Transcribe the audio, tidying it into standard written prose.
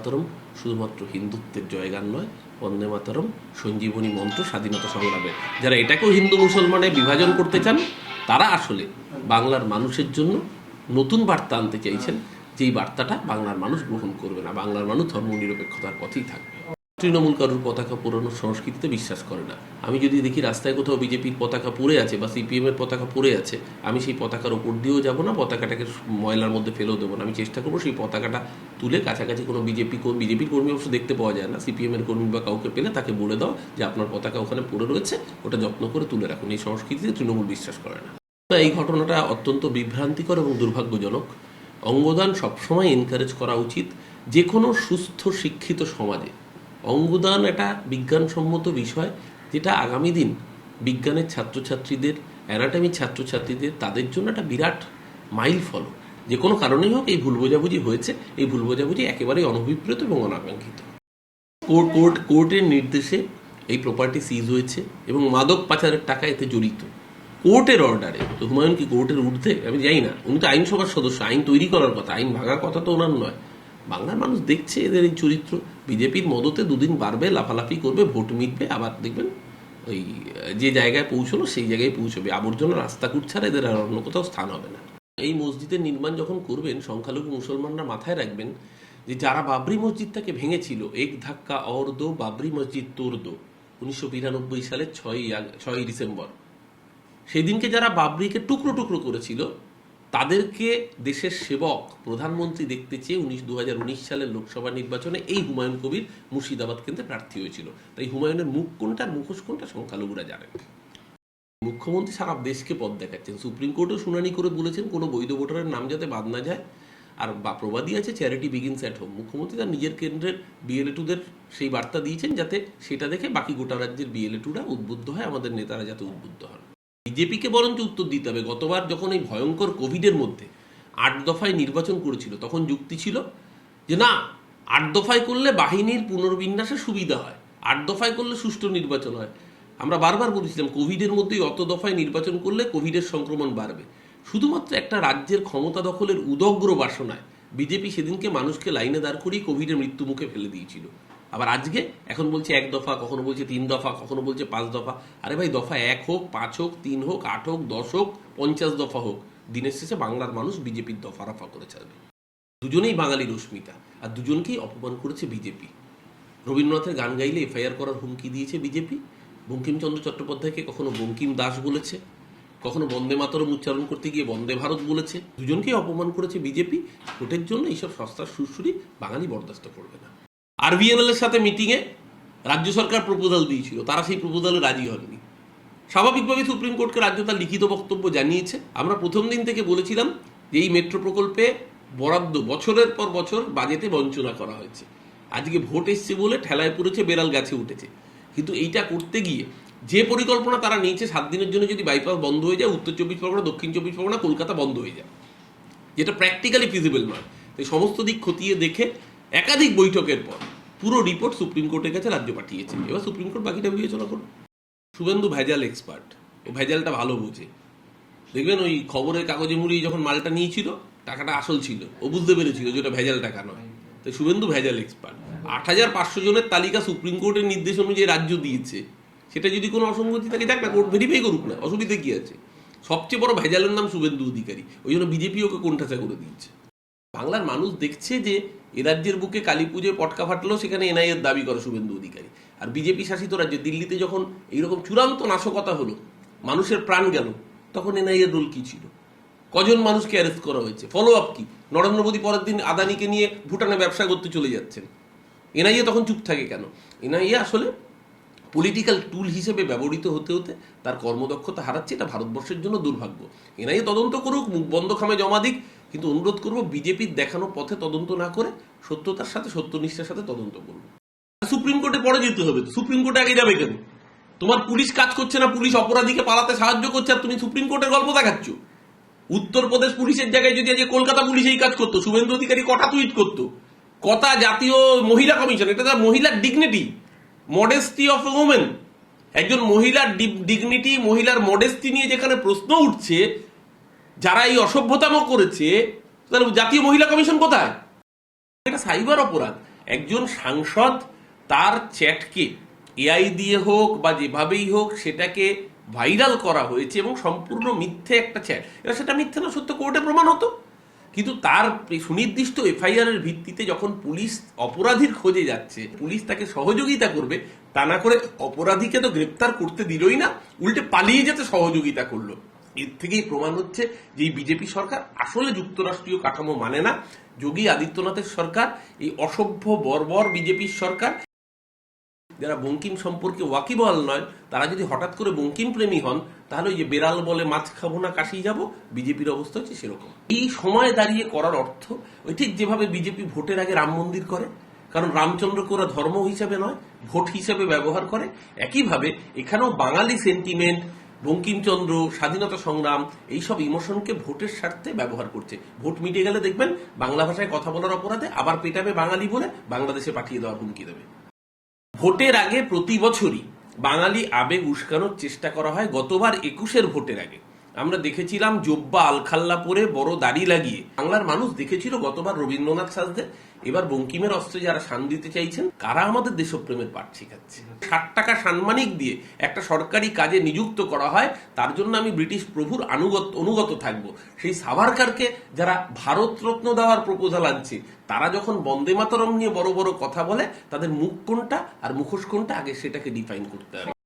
মাতরম শুধুমাত্র হিন্দুত্বের জয়গান নয়, বন্দে মাতরম সঞ্জীবনী মন্ত্র স্বাধীনতা সংগ্রামে। যারা এটাকেও হিন্দু মুসলমানে বিভাজন করতে চান তারা আসলে বাংলার মানুষের জন্য নতুন বার্তা আনতে চাইছেন, যেই বার্তাটা বাংলার মানুষ গ্রহণ করবে না। বাংলার মানুষ ধর্মনিরপেক্ষতার পথেই থাকবে। তৃণমূল কারুর পতাকা পোড়ানোর সংস্কৃতিতে বিশ্বাস করে না। আমি যদি দেখি রাস্তায় কোথাও বিজেপির পতাকা পড়ে আছে বা সিপিএমের পতাকা পড়ে আছে, আমি সেই পতাকার ওপর দিয়েও যাব না, পতাকাটাকে ময়লার মধ্যে ফেলেও দেবো না। আমি চেষ্টা করবো সেই পতাকাটা তুলে কাছাকাছি কোনো বিজেপির কর্মী অবশ্য দেখতে পাওয়া যায় না, সিপিএমের কর্মী বা কাউকে পেলে তাকে বলে দাও যে আপনার পতাকা ওখানে পড়ে রয়েছে, ওটা যত্ন করে তুলে রাখুন। এই সংস্কৃতিতে তৃণমূল বিশ্বাস করে না। এই ঘটনাটা অত্যন্ত বিভ্রান্তিকর এবং দুর্ভাগ্যজনক। অঙ্গদান সবসময় এনকারেজ করা উচিত যে কোনো সুস্থ শিক্ষিত সমাজে। অঙ্গদান একটা বিজ্ঞানসম্মত বিষয়, যেটা আগামী দিন বিজ্ঞানের ছাত্রছাত্রীদের, অ্যানাটমির ছাত্রছাত্রীদের, তাদের জন্য একটা বিরাট মাইল ফলক। যে কোনো কারণেই হোক এই ভুল বোঝাবুঝি হয়েছে, এই ভুল বোঝাবুঝি একেবারেই অনভিপ্রেত এবং অনাকাঙ্ক্ষিত। কোর্টের নির্দেশে এই প্রপার্টি সিজ হয়েছে এবং মাদক পাচারের টাকা এতে জড়িত। কোর্টের অর্ডারে। তো হুমায়ুন কি কোর্টের ঊর্ধ্বে? আমি জানি না, উনি তো আইনসভার সদস্য, আইন তৈরি করার কথা, আইন ভাঙার কথা তো ওনার নয়। বাংলার মানুষ দেখছে এদের এই চরিত্র। বিজেপির মদতে দুদিন বাড়বে, লাফালাফি করবে, ভোট মিটবে, আবার দেখবেন ওই যে জায়গায় পৌঁছলো সেই জায়গায় পৌঁছবে। আবর্জনা রাস্তাকুট ছাড়া এদের আর অন্য কোথাও স্থান হবে না। এই মসজিদের নির্মাণ যখন করবেন, সংখ্যালঘু মুসলমানরা মাথায় রাখবেন যে যারা বাবরি মসজিদটাকে ভেঙেছিল, এক ধাক্কা অর দো বাবরি মসজিদ তোর দো, 1992 সালের 6ই ডিসেম্বর, সেদিনকে যারা বাবরিকে টুকরো টুকরো করেছিল তাদেরকে দেশের সেবক প্রধানমন্ত্রী দেখতে চেয়ে 2019 সালের লোকসভা নির্বাচনে এই হুমায়ুন কবির মুর্শিদাবাদ কেন্দ্রে প্রার্থী হয়েছিল। তাই হুমায়ুনের মুখ কোনটা, মুখোশ কোনটা সংখ্যালঘুরা জানেন। মুখ্যমন্ত্রী সারা দেশকে পথ দেখাচ্ছেন। সুপ্রিম কোর্টেও শুনানি করে বলেছেন কোনো বৈধ ভোটারের নাম যাতে বাদ না যায়। আর প্রবাদী আছে চ্যারিটি বিগিনস অ্যাট হোম। মুখ্যমন্ত্রী তার নিজের কেন্দ্রের বিএলএ2দের সেই বার্তা দিয়েছেন যাতে সেটা দেখে বাকি গোটা রাজ্যের বিএলএ2রা উদ্বুদ্ধ হয়, আমাদের নেতারা যাতে উদ্বুদ্ধ হন। বিজেপিকে বরঞ্চ উত্তর দিতে হবে। গতবার যখন এই ভয়ঙ্কর কোভিডের মধ্যে 8 দফায় নির্বাচন করেছিল, তখন যুক্তি ছিল যে না, 8 দফায় করলে বাহিনীর পুনর্বিন্যাসে সুবিধা হয়, 8 দফায় করলে সুষ্ঠু নির্বাচন হয়। আমরা বারবার বলেছিলাম কোভিডের মধ্যেই অত দফায় নির্বাচন করলে কোভিডের সংক্রমণ বাড়বে। শুধুমাত্র একটা রাজ্যের ক্ষমতা দখলের উদগ্র বাসনায় বিজেপি সেদিনকে মানুষকে লাইনে দাঁড় করিয়ে কোভিডের মৃত্যু মুখে ফেলে দিয়েছিল। আবার আজকে এখন বলছে 1 দফা, কখনো বলছে 3 দফা, কখনো বলছে 5 দফা। আরে ভাই, দফা 1 হোক, 5 হোক, 3 হোক, 8 হোক, 10 হোক, 50 দফা হোক, দিনের শেষে বাংলার মানুষ বিজেপির দফা রফা করে ছাড়বে। দুজনেই বাঙালি রশ্মিতা, আর দুজনকেই অপমান করেছে বিজেপি। রবীন্দ্রনাথের গান গাইলে এফআইআর করার হুমকি দিয়েছে বিজেপি। বঙ্কিমচন্দ্র চট্টোপাধ্যায়কে কখনো বঙ্কিম দাস বলেছে, কখনো বন্দে মাতরম উচ্চারণ করতে গিয়ে বন্দে ভারত বলেছে। দুজনকেই অপমান করেছে বিজেপি। ভোটের জন্য এইসব সস্তার সুরসুরি বাঙালি বরদাস্ত করবে না। আরবিএনএল এর সাথে মিটিংয়ে রাজ্য সরকার প্রপোজাল দিয়েছিল, তারা সেই প্রপোজালে রাজি হয়নি। স্বাভাবিকভাবে সুপ্রিম কোর্টকে রাজ্য তার লিখিত বক্তব্য জানিয়েছে। আমরা প্রথম দিন থেকে বলেছিলাম যে এই মেট্রো প্রকল্পে বরাদ্দ বছরের পর বছর বাজেটে বঞ্চনা করা হয়েছে। আজকে ভোট এসছে বলে ঠেলায় পড়েছে, বেড়াল গাছে উঠেছে। কিন্তু এইটা করতে গিয়ে যে পরিকল্পনা তারা নিয়েছে, 7 দিনের জন্য যদি বাইপাস বন্ধ হয়ে যায়, উত্তর 24 পরগনা, দক্ষিণ 24 পরগনা, কলকাতা বন্ধ হয়ে যায়, যেটা প্র্যাকটিক্যালি ফিজিবল নয়। তাই সমস্ত দিক খতিয়ে দেখে একাধিক বৈঠকের পর পুরো রিপোর্ট সুপ্রিম কোর্টের কাছে রাজ্য পাঠিয়েছে। এবার সুপ্রিম কোর্ট বাকিটা বিবেচনা করবে। শুভেন্দু ভেজাল এক্সপার্ট, ও ভেজালটা ভালো বোঝে। দেখবেন ওই খবরের কাগজে মুড়িয়ে যখন মালটা নিয়েছিল, টাকাটা আসল ছিল, ও বুঝতে পেরেছিল যে ওটা ভেজাল টাকা নয়। তাই শুভেন্দু ভেজাল এক্সপার্ট। 8500 জনের তালিকা সুপ্রিম কোর্টের নির্দেশ অনুযায়ী রাজ্য দিয়েছে। সেটা যদি কোনো অসঙ্গতি থাকে, যাক না, কোর্ট ভেরিফাই করুক না, অসুবিধা কি আছে। সবচেয়ে বড় ভেজালের নাম শুভেন্দু অধিকারী, ওই জন্য বিজেপি ওকে কোণঠাসা করে দিচ্ছে। বাংলার মানুষ দেখছে যে এ রাজ্যের বুকে কালী পুজোয় পটকা ফাটলেও সেখানে এনআইএর দাবি করে শুভেন্দু অধিকারী। আর বিজেপি শাসিত রাজ্যে দিল্লিতে যখন এইরকম চূড়ান্ত নাশকতা হলো, মানুষের প্রাণ গেল, তখন এনআইএর রোল কি ছিল? কজন মানুষকে অ্যারেস্ট করা হয়েছে? ফলো আপ কি? নরেন্দ্র মোদী পরের দিন আদানিকে নিয়ে ভুটানে ব্যবসা করতে চলে যাচ্ছেন। এনআইএ তখন চুপ থাকে কেন? এনআইএ আসলে পলিটিক্যাল টুল হিসেবে ব্যবহৃত হতে হতে তার কর্মদক্ষতা হারাচ্ছে। এটা ভারতবর্ষের জন্য দুর্ভাগ্য। এনআইএ তদন্ত করুক, মুখ বন্ধ খামে জমা দিক, কিন্তু অনুরোধ করবো বিজেপির দেখানো পথে তদন্ত না করে সত্যতার সাথে, সত্যনিষ্ঠার সাথে তদন্ত করবো। সুপ্রিম কোর্টে পরে যেতে হবে। সুপ্রিম কোর্টে আগে যাবে কেন? তোমার পুলিশ কাজ করছে না, পুলিশ অপরাধীকে পালাতে সাহায্য করছে, আর তুমি সুপ্রিম কোর্টের গল্প দেখাচ্ছ। উত্তরপ্রদেশ পুলিশের জায়গায় যদি আজকে কলকাতা পুলিশ এই কাজ করতো, শুভেন্দু অধিকারী কটা টুইট করতো, কথা জাতীয় মহিলা কমিশন, এটা তার মহিলার dignity, modesty of A women. একজন মহিলার ডিগনিটি, মহিলার মডেস্টি নিয়ে যেখানে প্রশ্ন উঠছে, যারা এই অসভ্যতাম করেছে, তাহলে জাতীয় মহিলা কমিশন কোথায়? এটা সাইবার অপরাধ। একজন সাংসদ তার চ্যাটকে এআই দিয়ে হোক বা যেভাবেই হোক সেটাকে ভাইরাল করা হয়েছে এবং সম্পূর্ণ মিথ্যে একটা চ্যাট, এবার সেটা মিথ্যে না সত্য কোর্টে প্রমাণ হতো, কিন্তু তার সুনির্দিষ্ট এফআইআর এর ভিত্তিতে যখন পুলিশ অপরাধীর খোঁজে যাচ্ছে, পুলিশ তাকে সহযোগিতা করবে, তা না করে অপরাধীকে তো গ্রেপ্তার করতে দিলই না, উল্টে পালিয়ে যেতে সহযোগিতা করলো। এর থেকেই প্রমাণ হচ্ছে যে বিজেপি সরকার আসলে যুক্তরাষ্ট্রীয় কাঠামো মানে না। যোগী আদিত্যনাথের সরকার, এই অসভ্য বর্বর বিজেপির সরকার, যারা বঙ্কিম সম্পর্কে ওয়াকিবহাল নয়, তারা যদি হঠাৎ করে বঙ্কিম প্রেমী হন, তাহলে ওই যে বেড়াল বলে মাছ খাবো না কাশি যাব, বিজেপির অবস্থা হচ্ছে সেরকম। এই সময় দাঁড়িয়ে করার অর্থ ওই ঠিক যেভাবে বিজেপি ভোটের আগে রাম মন্দির করে, কারণ রামচন্দ্রকে ওরা ধর্ম হিসেবে নয় ভোট হিসেবে ব্যবহার করে, একইভাবে এখানেও বাঙালি সেন্টিমেন্ট, বঙ্কিমচন্দ্র, স্বাধীনতা সংগ্রাম, এইসব ইমোশনকে ভোটের স্বার্থে ব্যবহার করছে। ভোট মিটে গেলে দেখবেন বাংলা ভাষায় কথা বলার অপরাধে আবার পেটাবে বাঙালি বলে বাংলাদেশে পাঠিয়ে দেওয়ার হুমকি দেবে। ভোটের আগে প্রতি বছরই বাঙালি আবেগ উস্কানোর চেষ্টা করা হয়। গতবার 21-এর ভোটের আগে আমরা দেখেছিলাম জোব্বা আলখাল্লা পরে বড় দাড়ি লাগিয়ে বাংলার মানুষ দেখেছিল গতবার রবীন্দ্রনাথ সাজদে। এবার বঙ্কিমের অস্ত্রে যারা শান দিতে চাইছেন, কারা আমাদের দেশপ্রেমের পাঠ শেখাচ্ছে। 60 টাকা সাম্মানিক দিয়ে একটা সরকারি কাজে নিযুক্ত করা হয়, তার জন্য আমি ব্রিটিশ প্রভুর অনুগত থাকবো। সেই সাভারকারকে যারা ভারতরত্ন দেওয়ার প্রপোজাল আনছে, তারা যখন বন্দে মাতরম নিয়ে বড় বড় কথা বলে, তাদের মুখ কোনটা আর মুখোশ কোনটা আগে সেটাকে ডিফাইন করতে হবে।